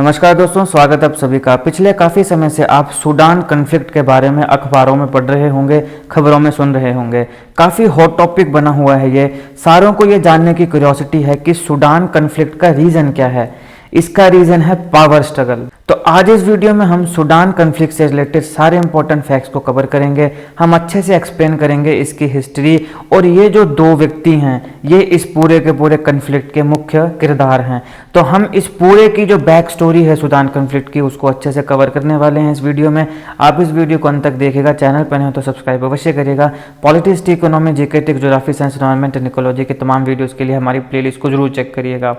नमस्कार दोस्तों, स्वागत है आप सभी का। पिछले काफ़ी समय से आप सूडान कन्फ्लिक्ट के बारे में अखबारों में पढ़ रहे होंगे, खबरों में सुन रहे होंगे। काफ़ी हॉट टॉपिक बना हुआ है ये। सारों को ये जानने की क्यूरियोसिटी है कि सूडान कन्फ्लिक्ट का रीज़न क्या है। इसका रीज़न है पावर स्ट्रगल। तो आज इस वीडियो में हम सूडान कन्फ्लिक्ट से रिलेटेड सारे इंपॉर्टेंट फैक्ट्स को कवर करेंगे। हम अच्छे से एक्सप्लेन करेंगे इसकी हिस्ट्री, और ये जो दो व्यक्ति हैं ये इस पूरे के पूरे कन्फ्लिक्ट के मुख्य किरदार हैं। तो हम इस पूरे की जो बैक स्टोरी है सूडान कन्फ्लिक्ट की, उसको अच्छे से कवर करने वाले हैं इस वीडियो में। आप इस वीडियो को अंत तक देखिएगा। चैनल पर हैं तो सब्सक्राइब अवश्य करिएगा। Politics, economy, GK, geography, science, environment and ecology के तमाम वीडियोज़ के लिए हमारी प्लेलिस्ट को जरूर चेक करिएगा।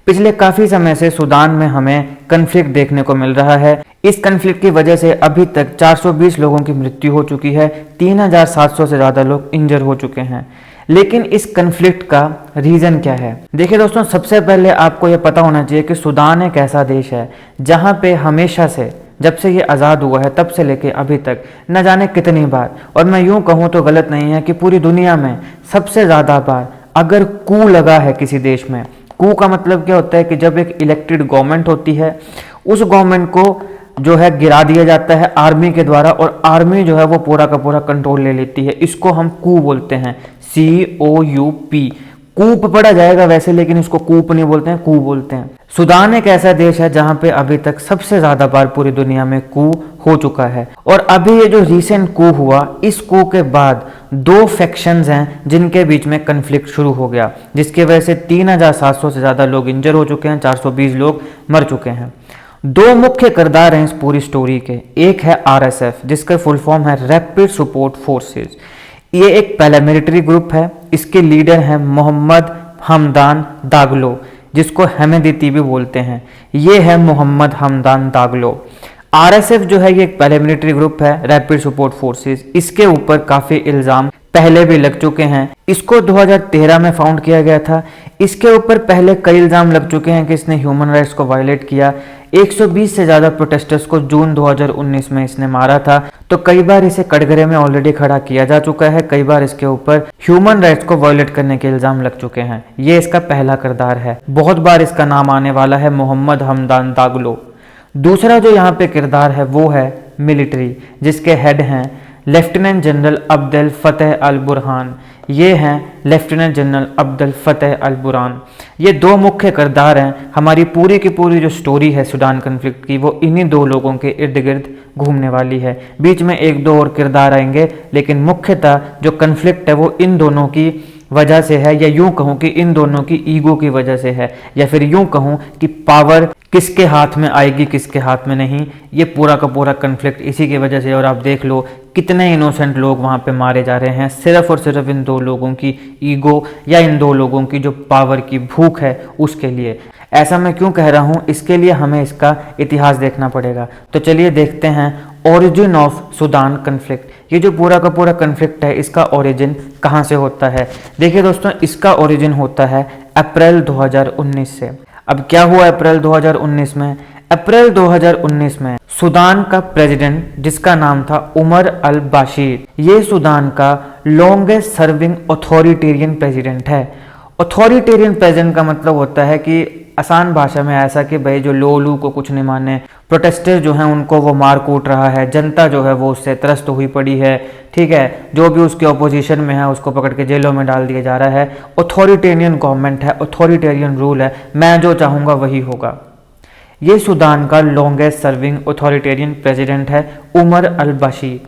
पिछले काफ़ी समय से सूडान में हमें कन्फ्लिक्ट देखने को मिल रहा है। इस कन्फ्लिक्ट की वजह से अभी तक 420 लोगों की मृत्यु हो चुकी है, 3700 से ज़्यादा लोग इंजर हो चुके हैं। लेकिन इस कन्फ्लिक्ट का रीज़न क्या है? देखिए दोस्तों, सबसे पहले आपको यह पता होना चाहिए कि सूडान एक ऐसा देश है जहाँ पे हमेशा से, जब से ये आज़ाद हुआ है तब से लेके अभी तक न जाने कितनी बार, और मैं यूँ कहूँ तो गलत नहीं है कि पूरी दुनिया में सबसे ज़्यादा बार अगर कू लगा है किसी देश में। कू का मतलब क्या होता है कि जब एक इलेक्टेड गवर्नमेंट होती है, उस गवर्नमेंट को जो है गिरा दिया जाता है आर्मी के द्वारा, और आर्मी जो है वो पूरा का पूरा कंट्रोल ले लेती है। इसको हम कू बोलते हैं, COUP। कूप पढ़ा जाएगा वैसे, लेकिन इसको कूप नहीं बोलते हैं, कू बोलते हैं। सूडान एक ऐसा देश है जहां पे अभी तक सबसे ज्यादा बार पूरी दुनिया में कू हो चुका है। और अभी ये जो रिसेंट कू हुआ, इस कू के बाद दो फैक्शंस हैं जिनके बीच में कन्फ्लिक्ट शुरू हो गया, जिसकी वजह से 3700 से ज्यादा लोग इंजर हो चुके हैं, 420 लोग मर चुके हैं। दो मुख्य किरदार हैं इस पूरी स्टोरी के। एक है RSF, जिसका फुल फॉर्म है रैपिड सपोर्ट फोर्सेस। ये एक पैरामिलिट्री ग्रुप है। इसके लीडर हैं मोहम्मद हमदान दागलो, जिसको हेमेदिती भी बोलते हैं। ये है मोहम्मद हमदान दागलो। RSF जो है ये एक पैरामिलिट्री ग्रुप है, रैपिड सपोर्ट फोर्सेस। इसके ऊपर काफ़ी इल्ज़ाम पहले भी लग चुके हैं। इसको 2013 में फाउंड किया गया था। इसके ऊपर पहले कई इल्ज़ाम लग चुके हैं कि इसने ह्यूमन राइट्स को वायलेट किया। 120 से ज़्यादा प्रोटेस्टर्स को जून 2019 में इसने मारा था। तो कई बार इसे कटघरे में ऑलरेडी खड़ा किया जा चुका है। कई बार इसके ऊपर ह्यूमन राइट्स को वायलेट करने के इल्ज़ाम लग चुके हैं। ये इसका पहला किरदार है। बहुत बार इसका नाम आने वाला है, मोहम्मद हमदान दागलो। दूसरा जो यहाँ पे किरदार है वो है मिलिट्री, जिसके हेड हैं लेफ्टिनेंट जनरल अब्देल फतेह अल बुरहान। ये हैं लेफ्टिनेंट जनरल अब्देल फतेह अल बुरहान। ये दो मुख्य किरदार हैं। हमारी पूरी की पूरी जो स्टोरी है सूडान कन्फ्लिक्ट की, वो इन्हीं दो लोगों के इर्द गिर्द घूमने वाली है। बीच में एक दो और किरदार आएंगे, लेकिन मुख्यतः जो कन्फ्लिक्ट है वो इन दोनों की वजह से है, या यूं कहूं कि इन दोनों की ईगो की वजह से है, या फिर यूं कहूं कि पावर किसके हाथ में आएगी किसके हाथ में नहीं। ये पूरा का पूरा कन्फ्लिक्ट इसी की वजह से। और आप देख लो कितने इनोसेंट लोग वहाँ पे मारे जा रहे हैं, सिर्फ और सिर्फ इन दो लोगों की ईगो या इन दो लोगों की जो पावर की भूख है उसके लिए। ऐसा मैं क्यों कह रहा हूँ, इसके लिए हमें इसका इतिहास देखना पड़ेगा। तो चलिए देखते हैं ओरिजिन ऑफ सूडान कन्फ्लिक्ट। ये जो पूरा का पूरा कन्फ्लिक्ट है, इसका ओरिजिन कहाँ से होता है? देखिए दोस्तों, इसका ओरिजिन होता है अप्रैल 2019 से। अब क्या हुआ अप्रैल 2019 में? अप्रैल 2019 में सूडान का प्रेसिडेंट, जिसका नाम था उमर अल बाशीर, ये सूडान का लॉन्गेस्ट सर्विंग ऑथोरिटेरियन प्रेसिडेंट है। ऑथोरिटेरियन प्रेसिडेंट का मतलब होता है कि आसान भाषा में ऐसा कि भाई जो लोलू को कुछ नहीं माने, प्रोटेस्टर जो हैं उनको वो मार कूट रहा है, जनता जो है वो उससे त्रस्त हुई पड़ी है, ठीक है, जो भी उसके ऑपोजिशन में है उसको पकड़ के जेलों में डाल दिया जा रहा है। ऑथोरिटेरियन गवर्नमेंट है, ऑथोरिटेरियन रूल है, मैं जो चाहूँगा वही होगा। ये सूडान का लॉन्गेस्ट सर्विंग ऑथोरिटेरियन प्रेसिडेंट है उमर अल बशीर।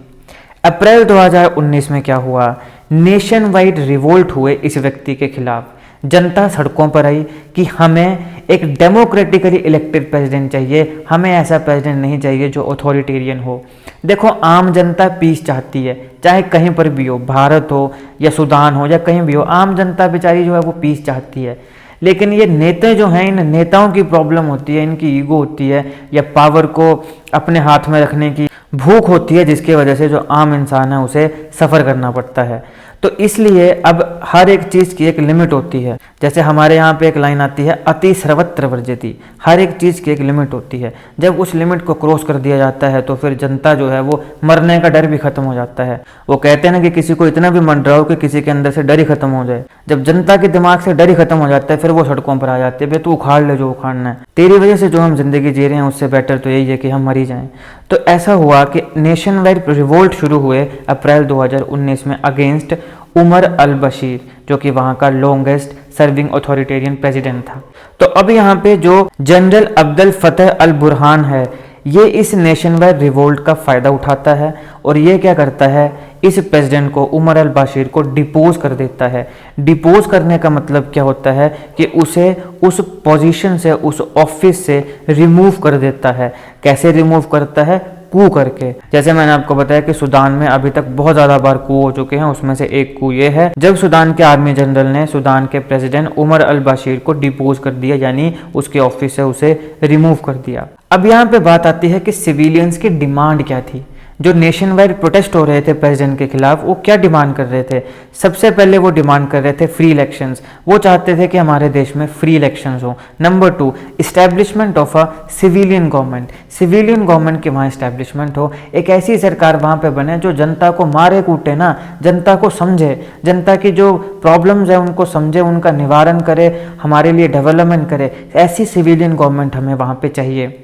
अप्रैल 2019 में क्या हुआ? नेशन वाइड रिवोल्ट हुए इस व्यक्ति के खिलाफ। जनता सड़कों पर आई कि हमें एक डेमोक्रेटिकली इलेक्टेड प्रेसिडेंट चाहिए, हमें ऐसा प्रेसिडेंट नहीं चाहिए जो ऑथोरिटेरियन हो। देखो, आम जनता पीस चाहती है, चाहे कहीं पर भी हो, भारत हो या सूडान हो या कहीं भी हो, आम जनता बेचारी जो है वो पीस चाहती है। लेकिन ये नेता जो हैं, इन नेताओं की प्रॉब्लम होती है, इनकी ईगो होती है, या पावर को अपने हाथ में रखने की भूख होती है, जिसकी वजह से जो आम इंसान है उसे सफ़र करना पड़ता है। तो इसलिए अब हर एक चीज़ की एक लिमिट होती है। जैसे हमारे यहाँ पे एक लाइन आती है, अति सर्वत्र वर्जयति। हर एक चीज़ की एक लिमिट होती है। जब उस लिमिट को क्रॉस कर दिया जाता है तो फिर जनता जो है वो मरने का डर भी खत्म हो जाता है। वो कहते हैं ना कि किसी को इतना भी मन रहा हो कि किसी के अंदर से डर ही खत्म हो जाए। जब जनता के दिमाग से डर ही खत्म हो जाता है फिर वो सड़कों पर आ जाते हैं, भाई तू उखाड़ ले जो उखाड़ना है, तेरी वजह से जो हम जिंदगी जी रहे हैं उससे बेटर तो यही है कि हम मर ही जाएं। तो ऐसा हुआ कि नेशन वाइड रिवोल्ट शुरू हुए अप्रैल 2019 में अगेंस्ट उमर अल बशीर, जो कि वहां का लॉन्गेस्ट सर्विंग ऑथोरिटेरियन प्रेसिडेंट था। तो अब यहाँ पे जो जनरल अब्दुल फतेह अल बुरहान है, ये इस नेशन वाइड रिवोल्ट का फ़ायदा उठाता है और ये क्या करता है, इस प्रेसिडेंट को उमर अल बशीर को डिपोज कर देता है। डिपोज करने का मतलब क्या होता है कि उसे उस पोजीशन से, उस ऑफिस से रिमूव कर देता है। कैसे रिमूव करता है? कू करके। जैसे मैंने आपको बताया कि सूडान में अभी तक बहुत ज़्यादा बार कू हो चुके हैं, उसमें से एक कू ये है जब सूडान के आर्मी जनरल ने सूडान के प्रेसिडेंट उमर अल बशीर को डिपोज कर दिया, यानी उसके ऑफिस से उसे रिमूव कर दिया। अब यहाँ पे बात आती है कि सिविलियंस की डिमांड क्या थी। जो नेशन वाइड प्रोटेस्ट हो रहे थे प्रेसिडेंट के खिलाफ, वो क्या डिमांड कर रहे थे? सबसे पहले वो डिमांड कर रहे थे फ्री इलेक्शंस। वो चाहते थे कि हमारे देश में फ्री इलेक्शंस हो। Number 2, establishment of a civilian government. Civilian government की वहाँ इस्टेब्लिशमेंट हो, एक ऐसी सरकार वहाँ पे बने जो जनता को मारे कूटे ना, जनता को समझे, जनता की जो प्रॉब्लम्स है उनको समझे, उनका निवारण करे, हमारे लिए डेवलपमेंट करे। ऐसी सिविलियन गवर्नमेंट हमें वहाँ पे चाहिए।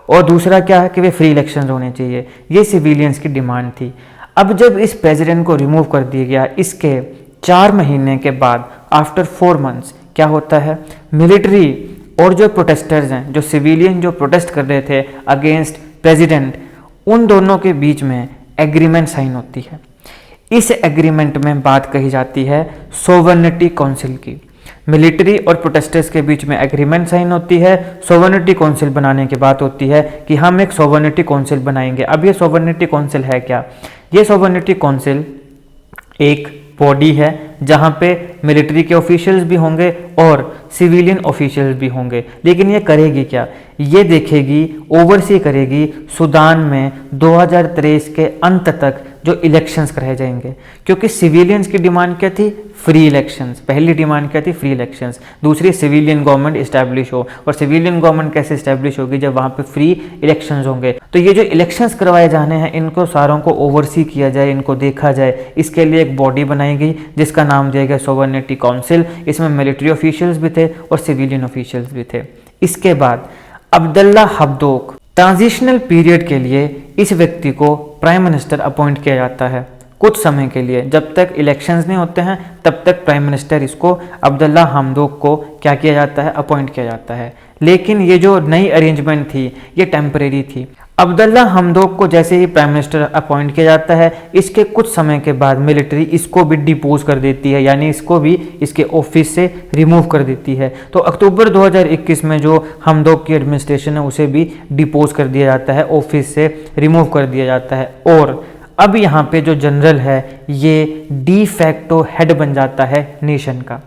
और दूसरा क्या है कि वे फ्री इलेक्शंस होने चाहिए। ये सिविलियंस की डिमांड थी। अब जब इस प्रेसिडेंट को रिमूव कर दिया गया, इसके 4 महीने के बाद, आफ्टर 4 मंथ्स, क्या होता है, मिलिट्री और जो प्रोटेस्टर्स हैं, जो सिविलियन जो प्रोटेस्ट कर रहे थे अगेंस्ट प्रेसिडेंट, उन दोनों के बीच में एग्रीमेंट साइन होती है। इस एग्रीमेंट में बात कही जाती है सोवर्निटी काउंसिल की। मिलिट्री और प्रोटेस्टर्स के बीच में एग्रीमेंट साइन होती है, सोवर्निटी काउंसिल बनाने की बात होती है कि हम एक सोवर्निटी काउंसिल बनाएंगे। अब ये सोवर्निटी काउंसिल है क्या? ये सोवर्निटी काउंसिल एक बॉडी है जहां पे मिलिट्री के ऑफिशियल्स भी होंगे और सिविलियन ऑफिशियल्स भी होंगे। लेकिन ये करेगी क्या? ये देखेगी, ओवरसी करेगी सूडान में 2023 के अंत तक जो इलेक्शंस कराए जाएंगे। क्योंकि सिविलियंस की डिमांड क्या थी? Free elections. पहली डिमांड क्या थी? Free elections. दूसरी, सिविलियन गवर्नमेंट इस्टेब्लिश हो। और सिविलियन गवर्नमेंट कैसे इस्टेब्लिश होगी? जब वहाँ पे फ्री इलेक्शंस होंगे। तो ये जो इलेक्शंस करवाए जाने हैं, इनको सारों को ओवरसी किया जाए, इनको देखा जाए, इसके लिए एक बॉडी बनाई गई जिसका नाम दिया गया सोवर्निटी काउंसिल। इसमें मिलिट्री ऑफिशियल्स भी थे और सिविलियन ऑफिशियल्स भी थे। इसके बाद अब्दुल्ला हब्दोक, ट्रांजिशनल पीरियड के लिए इस व्यक्ति को प्राइम मिनिस्टर अपॉइंट किया जाता है कुछ समय के लिए। जब तक इलेक्शंस नहीं होते हैं तब तक प्राइम मिनिस्टर इसको, अब्दुल्ला हमदोक को क्या किया जाता है? अपॉइंट किया जाता है। लेकिन ये जो नई अरेंजमेंट थी ये टेम्परेरी थी। अब्दुल्ला हमदोक को जैसे ही प्राइम मिनिस्टर अपॉइंट किया जाता है, इसके कुछ समय के बाद मिलिट्री इसको भी डिपोज कर देती है, यानी इसको भी इसके ऑफिस से रिमूव कर देती है। तो अक्टूबर 2021 में जो हमदोक की एडमिनिस्ट्रेशन है उसे भी डिपोज कर दिया जाता है, ऑफिस से रिमूव कर दिया जाता है। और अब यहाँ पे जो जनरल है ये डी फैक्टो हेड बन जाता है नेशन का।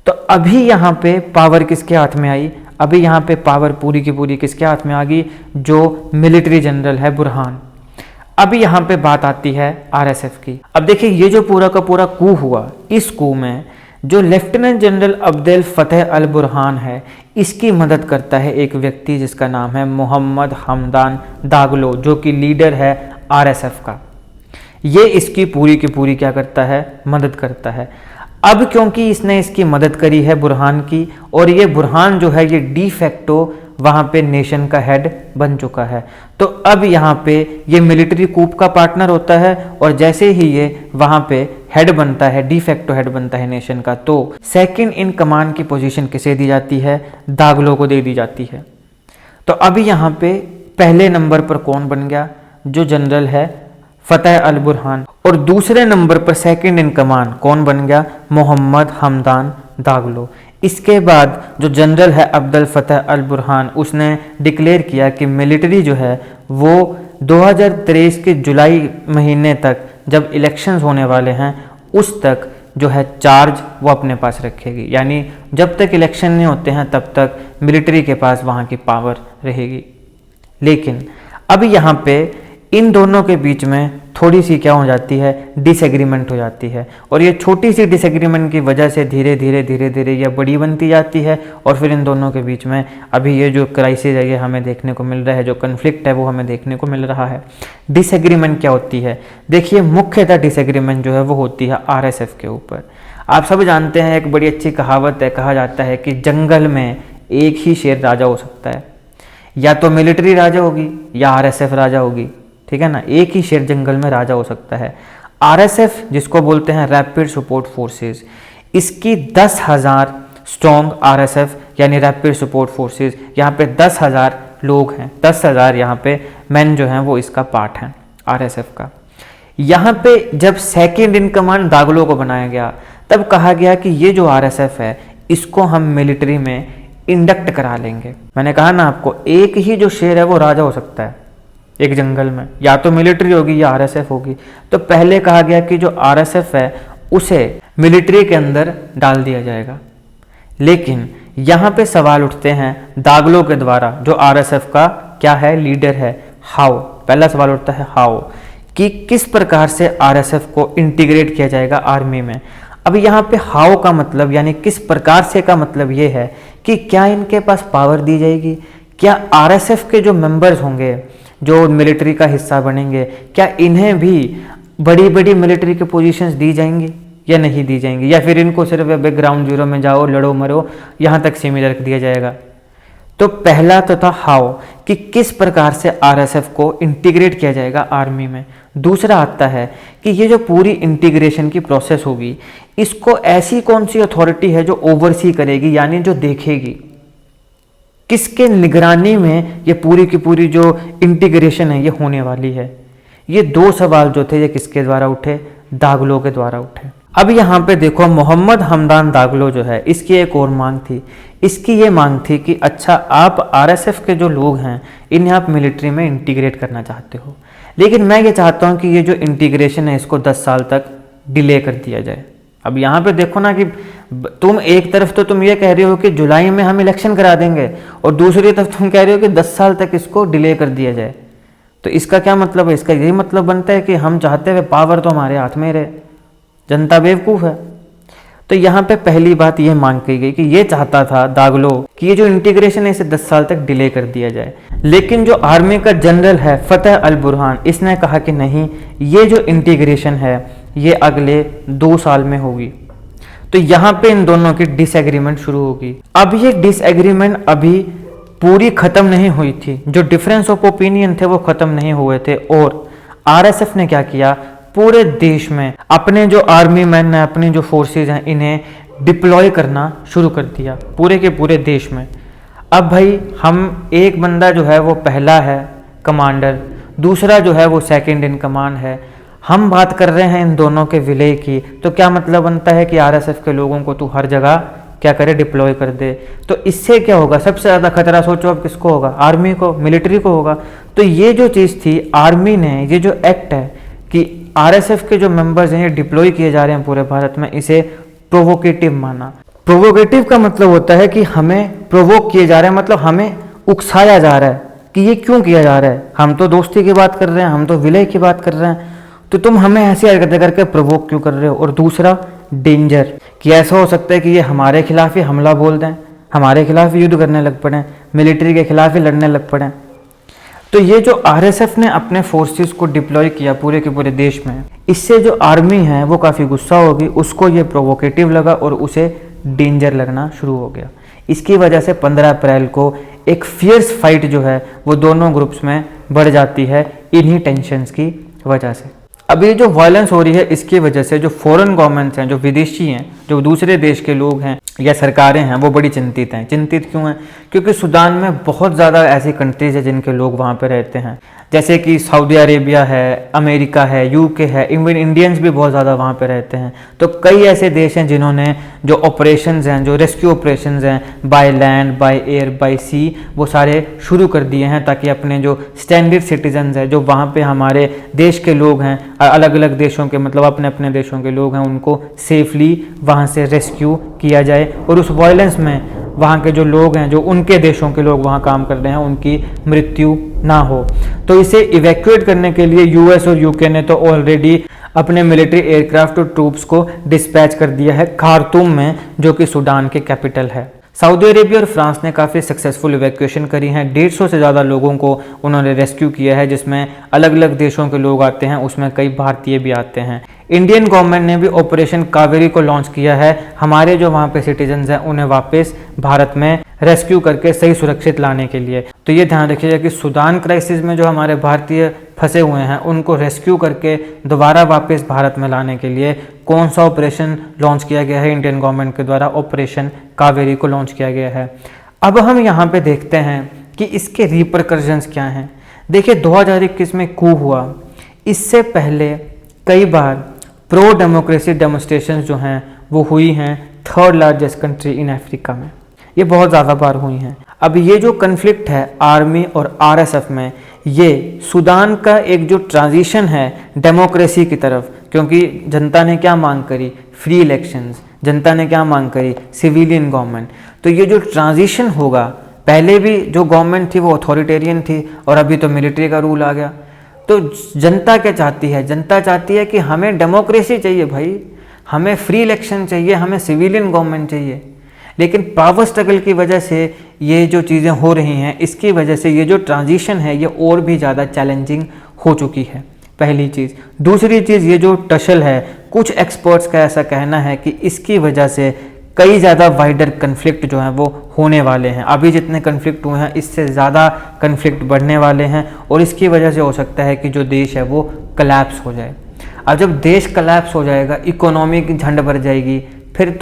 तो अभी यहाँ पे पावर किसके हाथ में आई? अभी यहाँ पे पावर पूरी की पूरी किसके हाथ में आ गई? जो मिलिट्री जनरल है बुरहान। अभी यहाँ पे बात आती है आरएसएफ की। अब देखिए, ये जो पूरा का पूरा कू हुआ, इस कू में जो लेफ्टिनेंट जनरल अब्दुल फतेह अल बुरहान है, इसकी मदद करता है एक व्यक्ति जिसका नाम है मोहम्मद हमदान दागलो, जो कि लीडर है आरएसएफ का। ये इसकी पूरी की पूरी क्या करता है? मदद करता है। अब क्योंकि इसने इसकी मदद करी है बुरहान की, और ये बुरहान जो है ये डी फैक्टो वहाँ पे नेशन का हेड बन चुका है, तो अब यहाँ पे ये मिलिट्री कूप का पार्टनर होता है। और जैसे ही ये वहाँ पे हेड बनता है, डी फैक्टो हेड बनता है नेशन का, तो सेकंड इन कमांड की पोजीशन किसे दी जाती है? दागलो को दे दी जाती है। तो अभी यहाँ पे पहले नंबर पर कौन बन गया? जो जनरल है फतेह अल बुरहान। और दूसरे नंबर पर सेकंड इन कमांड कौन बन गया? मोहम्मद हमदान दागलो। इसके बाद जो जनरल है अब्दुल फतेह अल बुरहान, उसने डिक्लेयर किया कि मिलिट्री जो है वो 2023 के जुलाई महीने तक, जब इलेक्शंस होने वाले हैं उस तक जो है चार्ज वो अपने पास रखेगी। यानी जब तक इलेक्शन नहीं होते हैं तब तक मिलिट्री के पास वहाँ की पावर रहेगी। लेकिन अब यहाँ पे इन दोनों के बीच में थोड़ी सी क्या हो जाती है, डिसएग्रीमेंट हो जाती है, और ये छोटी सी डिसएग्रीमेंट की वजह से धीरे धीरे ये बड़ी बनती जाती है, और फिर इन दोनों के बीच में अभी ये जो क्राइसिस है ये हमें देखने को मिल रहा है, जो कन्फ्लिक्ट है वो हमें देखने को मिल रहा है। डिसएग्रीमेंट क्या होती है? देखिए, मुख्यतः डिसएग्रीमेंट जो है वो होती है आरएसएफ के ऊपर। आप सब जानते हैं, एक बड़ी अच्छी कहावत है, कहा जाता है कि जंगल में एक ही शेर राजा हो सकता है, या तो मिलिट्री राजा होगी या आरएसएफ राजा होगी, ठीक है ना। एक ही शेर जंगल में राजा हो सकता है। आरएसएफ जिसको बोलते हैं रैपिड सपोर्ट फोर्सेस, इसकी 10,000 स्ट्रॉन्ग आरएसएफ यानी रैपिड सपोर्ट फोर्सेस, यहाँ पे 10,000 लोग हैं, 10,000 यहाँ पे मैन जो हैं वो इसका पार्ट हैं आरएसएफ का। यहाँ पे जब सेकेंड इन कमांड दागलो को बनाया गया, तब कहा गया कि ये जो आरएसएफ है इसको हम मिलिट्री में इंडक्ट करा लेंगे। मैंने कहा ना आपको, एक ही जो शेर है वो राजा हो सकता है एक जंगल में, या तो मिलिट्री होगी या आरएसएफ होगी। तो पहले कहा गया कि जो आरएसएफ है उसे मिलिट्री के अंदर डाल दिया जाएगा, लेकिन यहाँ पे सवाल उठते हैं दागलो के द्वारा, जो आरएसएफ का क्या है, लीडर है, हाउ। पहला सवाल उठता है हाउ, कि किस प्रकार से आरएसएफ को इंटीग्रेट किया जाएगा आर्मी में। अब यहाँ पे हाउ का मतलब यानी किस प्रकार से का मतलब ये है कि क्या इनके पास पावर दी जाएगी, क्या आरएसएफ के जो मेंबर्स होंगे, जो मिलिट्री का हिस्सा बनेंगे, क्या इन्हें भी बड़ी बड़ी मिलिट्री के पोजीशंस दी जाएंगी या नहीं दी जाएंगी, या फिर इनको सिर्फ बैकग्राउंड जीरो में जाओ, लड़ो मरो, यहाँ तक सीमित रख दिया जाएगा। तो पहला तो था हाउ, कि किस प्रकार से आरएसएफ को इंटीग्रेट किया जाएगा आर्मी में। दूसरा आता है कि ये जो पूरी इंटीग्रेशन की प्रोसेस होगी, इसको ऐसी कौन सी अथॉरिटी है जो ओवरसी करेगी, यानी जो देखेगी, किसके निगरानी में ये पूरी की पूरी जो इंटीग्रेशन है ये होने वाली है। ये दो सवाल जो थे ये किसके द्वारा उठे, दागलो के द्वारा उठे। अब यहाँ पे देखो, मोहम्मद हमदान दागलो जो है, इसकी एक और मांग थी। इसकी ये मांग थी कि अच्छा, आप आरएसएफ के जो लोग हैं इन्हें आप मिलिट्री में इंटीग्रेट करना चाहते हो, लेकिन मैं ये चाहता हूँ कि ये जो इंटीग्रेशन है इसको 10 साल तक डिले कर दिया जाए। अब यहाँ पे देखो ना कि तुम एक तरफ तो तुम ये कह रहे हो कि जुलाई में हम इलेक्शन करा देंगे, और दूसरी तरफ तुम कह रहे हो कि 10 साल तक इसको डिले कर दिया जाए। तो इसका क्या मतलब है? इसका यही मतलब बनता है कि हम चाहते हुए पावर तो हमारे हाथ में रहे, जनता बेवकूफ़ है। तो यहाँ पे पहली बात ये मांग की गई कि ये चाहता था दागलो कि ये जो इंटीग्रेशन है इसे 10 साल तक डिले कर दिया जाए, लेकिन जो आर्मी का जनरल है फतेह अल बुरहान, इसने कहा कि नहीं, ये जो इंटीग्रेशन है ये अगले 2 साल में होगी। तो यहाँ पे इन दोनों की डिसएग्रीमेंट शुरू होगी। अब ये डिसएग्रीमेंट अभी पूरी खत्म नहीं हुई थी, जो डिफरेंस ऑफ ओपिनियन थे वो खत्म नहीं हुए थे, और आरएसएफ ने क्या किया, पूरे देश में अपने जो आर्मी मैन है, अपने जो फोर्सेज हैं, इन्हें डिप्लॉय करना शुरू कर दिया पूरे के पूरे देश में। अब भाई हम एक बंदा जो है वो पहला है कमांडर, दूसरा जो है वो सेकंड इन कमांड है, हम बात कर रहे हैं इन दोनों के विलय की। तो क्या मतलब बनता है कि आरएसएफ के लोगों को तू हर जगह क्या करे, डिप्लॉय कर दे। तो इससे क्या होगा, सबसे ज़्यादा खतरा सोचो अब किसको होगा, आर्मी को, मिलिट्री को होगा। तो ये जो चीज़ थी, आर्मी ने ये जो एक्ट है कि आरएसएफ के जो मेंबर्स हैं ये डिप्लॉय किए जा रहे हैं पूरे भारत में, इसे प्रोवोकेटिव माना। प्रोवोकेटिव का मतलब होता है कि हमें प्रोवोक किए जा रहे हैं, मतलब हमें उकसाया जा रहा है कि ये क्यों किया जा रहा है। हम तो दोस्ती की बात कर रहे हैं, हम तो विलय की बात कर रहे हैं, तो तुम हमें ऐसी हरकतें करके प्रोवोक क्यों कर रहे हो। और दूसरा डेंजर, कि ऐसा हो सकता है कि ये हमारे खिलाफ ही हमला बोल दें, हमारे खिलाफ युद्ध करने लग पड़े, मिलिट्री के खिलाफ ही लड़ने लग पड़े। तो ये जो आरएसएफ ने अपने फोर्सेस को डिप्लॉय किया पूरे के पूरे देश में, इससे जो आर्मी है वो काफ़ी गुस्सा होगी, उसको ये प्रोवोकेटिव लगा और उसे डेंजर लगना शुरू हो गया। इसकी वजह से 15 अप्रैल को एक फियर्स फाइट जो है वो दोनों ग्रुप्स में बढ़ जाती है, इन्हीं टेंशन्स की वजह से। अब ये जो वायलेंस हो रही है इसकी वजह से जो फॉरेन गवर्नमेंट्स हैं, जो विदेशी हैं, जो दूसरे देश के लोग हैं या सरकारें हैं, वो बड़ी चिंतित हैं। चिंतित क्यों हैं? क्योंकि सूडान में बहुत ज़्यादा ऐसी कंट्रीज है जिनके लोग वहाँ पे रहते हैं, जैसे कि सऊदी अरेबिया है, अमेरिका है, यूके है, इवन इंडियंस भी बहुत ज़्यादा वहाँ पे रहते हैं। तो कई ऐसे देश हैं जिन्होंने जो ऑपरेशंस हैं, जो रेस्क्यू ऑपरेशंस हैं, by land, by air, by sea, वो सारे शुरू कर दिए हैं, ताकि अपने जो स्टैंडर्ड सिटीजन्स हैं, जो वहाँ पे हमारे देश के लोग हैं, अलग अलग देशों के, मतलब अपने अपने देशों के लोग हैं, उनको सेफली वहाँ से रेस्क्यू किया जाए और उस वायलेंस में वहाँ के जो लोग हैं, जो उनके देशों के लोग वहाँ काम कर रहे हैं, उनकी मृत्यु ना हो। तो इसे इवैक्यूएट करने के लिए यूएस और यूके ने तो ऑलरेडी अपने मिलिट्री एयरक्राफ्ट और ट्रूप्स को डिस्पैच कर दिया है खार्तूम में, जो कि सूडान के कैपिटल है। सऊदी अरेबिया और फ्रांस ने काफ़ी सक्सेसफुल इवैक्यूएशन करी है। 150 से ज़्यादा लोगों को उन्होंने रेस्क्यू किया है, जिसमें अलग अलग देशों के लोग आते हैं, उसमें कई भारतीय भी आते हैं। इंडियन गवर्नमेंट ने भी ऑपरेशन कावेरी को लॉन्च किया है, हमारे जो वहाँ पे सिटीजन्स हैं उन्हें वापस भारत में रेस्क्यू करके सही सुरक्षित लाने के लिए। तो ये ध्यान रखिएगा कि सूडान क्राइसिस में जो हमारे भारतीय फंसे हुए हैं उनको रेस्क्यू करके दोबारा वापस भारत में लाने के लिए कौन सा ऑपरेशन लॉन्च किया गया है इंडियन गवर्नमेंट के द्वारा, ऑपरेशन कावेरी को लॉन्च किया गया है। अब हम यहाँ पे देखते हैं कि इसके रिपरकशंस क्या हैं। देखिए 2021 में कू हुआ, इससे पहले कई बार प्रो डेमोक्रेसी डेमोन्स्ट्रेशंस जो हैं वो हुई हैं 3rd largest country in Africa में, ये बहुत ज़्यादा बार हुई हैं। अब ये जो कन्फ्लिक्ट है आर्मी और आरएसएफ में, ये सूडान का एक जो ट्रांजिशन है डेमोक्रेसी की तरफ, क्योंकि जनता ने क्या मांग करी, फ्री इलेक्शंस, जनता ने क्या मांग करी, सिविलियन गवर्नमेंट। तो ये जो ट्रांजिशन होगा, पहले भी जो गवर्नमेंट थी वो अथॉरिटेरियन थी और अभी तो मिलिट्री का रूल आ गया। तो जनता क्या चाहती है, जनता चाहती है कि हमें डेमोक्रेसी चाहिए भाई, हमें फ्री इलेक्शन चाहिए, हमें सिविलियन गवर्नमेंट चाहिए। लेकिन पावर स्ट्रगल की वजह से ये जो चीज़ें हो रही हैं, इसकी वजह से ये जो ट्रांजिशन है ये और भी ज़्यादा चैलेंजिंग हो चुकी है, पहली चीज़। दूसरी चीज़, ये जो टशल है, कुछ एक्सपर्ट्स का ऐसा कहना है कि इसकी वजह से कई ज़्यादा वाइडर कन्फ्लिक्ट जो हैं वो होने वाले हैं। अभी जितने कन्फ्लिक्ट हुए हैं इससे ज़्यादा कन्फ्लिक्ट बढ़ने वाले हैं और इसकी वजह से हो सकता है कि जो देश है वो कलैप्स हो जाए। अब जब देश कलैप्स हो जाएगा, इकोनॉमी की झंड भर जाएगी, फिर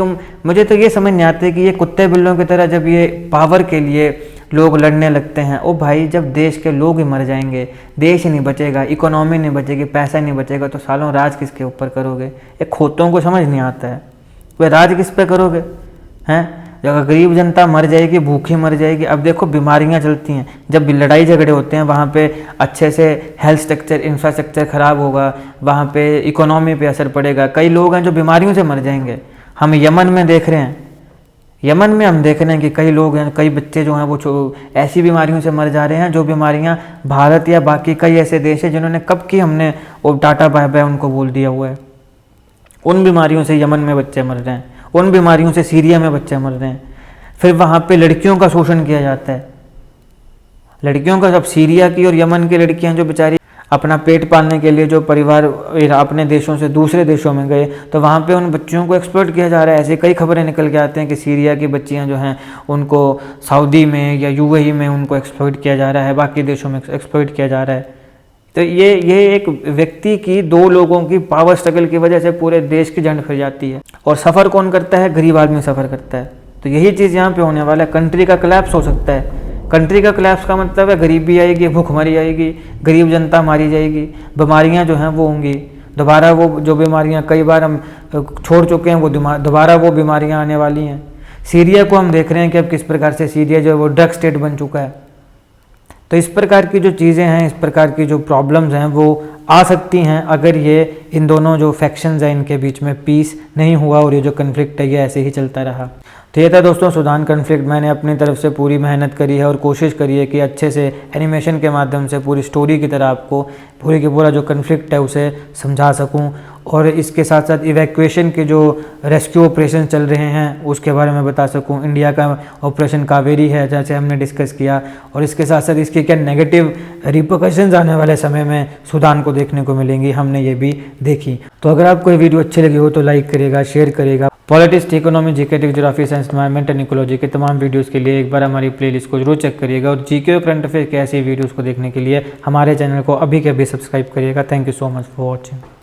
मुझे तो ये समझ नहीं आते कि ये कुत्ते बिल्लों की तरह जब ये पावर के लिए लोग लड़ने लगते हैं, ओ भाई जब देश के लोग ही मर जाएंगे, देश ही नहीं बचेगा, इकोनॉमी नहीं बचेगी, पैसा नहीं बचेगा, तो सालों राज किसके ऊपर करोगे? ये खोतों को समझ नहीं आता है, वे राज किस पे करोगे हैं? जब गरीब जनता मर जाएगी, भूखी मर जाएगी। अब देखो बीमारियां चलती हैं, जब लड़ाई झगड़े होते हैं वहाँ पे अच्छे से हेल्थ स्ट्रक्चर, इंफ्रास्ट्रक्चर ख़राब होगा, वहाँ पे इकोनॉमी पे असर पड़ेगा। कई लोग हैं जो बीमारियों से मर जाएंगे। हम यमन में देख रहे हैं, यमन में हम देख रहे हैं कि कई लोग हैं, कई बच्चे जो हैं वो ऐसी बीमारियों से मर जा रहे हैं जो बीमारियां भारत या बाकी कई ऐसे देश हैं जिन्होंने कब की हमने वो टाटा बाय बाय उनको बोल दिया हुआ है। उन बीमारियों से यमन में बच्चे मर रहे हैं, उन बीमारियों से सीरिया में बच्चे मर रहे हैं। फिर वहाँ पे लड़कियों का शोषण किया जाता है, लड़कियों का। अब सीरिया की और यमन की लड़कियाँ जो बेचारी अपना पेट पालने के लिए जो परिवार अपने देशों से दूसरे देशों में गए, तो वहाँ पे उन बच्चियों को एक्सप्लॉइट किया जा रहा है। ऐसे कई खबरें निकल के आते हैं कि सीरिया की बच्चियाँ जो हैं उनको सऊदी में या यूएई में उनको एक्सप्लॉइट किया जा रहा है, बाकी देशों में एक्सप्लॉइट किया जा रहा है। तो ये एक व्यक्ति की, दो लोगों की पावर स्ट्रगल की वजह से पूरे देश की झंड फिर जाती है। और सफ़र कौन करता है? गरीब आदमी सफ़र करता है। तो यही चीज़ यहाँ पे होने वाला है। कंट्री का कोलैप्स हो सकता है। कंट्री का कोलैप्स का मतलब है गरीबी आएगी, भूखमरी आएगी, गरीब जनता मारी जाएगी, बीमारियाँ जो हैं वो होंगी दोबारा। वो जो बीमारियाँ कई बार हम छोड़ चुके हैं वो दोबारा वो बीमारियाँ आने वाली हैं। सीरिया को हम देख रहे हैं कि अब किस प्रकार से सीरिया जो है वो ड्रग स्टेट बन चुका है। तो इस प्रकार की जो चीज़ें हैं, इस प्रकार की जो प्रॉब्लम्स हैं वो आ सकती हैं अगर ये इन दोनों जो फैक्शंस हैं इनके बीच में पीस नहीं हुआ और ये जो कन्फ्लिक्ट है ये ऐसे ही चलता रहा। तो ये था दोस्तों सूडान कन्फ्लिक्ट। मैंने अपनी तरफ से पूरी मेहनत करी है और कोशिश करी है कि अच्छे से एनिमेशन के माध्यम से पूरी स्टोरी की तरह आपको पूरी की पूरा जो कन्फ्लिक्ट है उसे समझा सकूं। और इसके साथ साथ इवैक्यूएशन के जो रेस्क्यू ऑपरेशन चल रहे हैं उसके बारे में बता सकूं। इंडिया का ऑपरेशन कावेरी है जैसे हमने डिस्कस किया, और इसके साथ साथ इसके क्या नेगेटिव रिपरकशंस आने वाले समय में सूडान को देखने को मिलेंगी, हमने ये भी देखी। तो अगर आपको ये वीडियो अच्छी लगी हो तो लाइक करेगा, शेयर करेगा। Politics, economy, GK, geography, science, environment and ecology के तमाम वीडियोस के लिए एक बार हमारी प्लेलिस्ट को जरूर चेक करिएगा। और जीके और करंट अफेयर के ऐसी वीडियोस को देखने के लिए हमारे चैनल को अभी के अभी सब्सक्राइब करिएगा। Thank you so much for watching.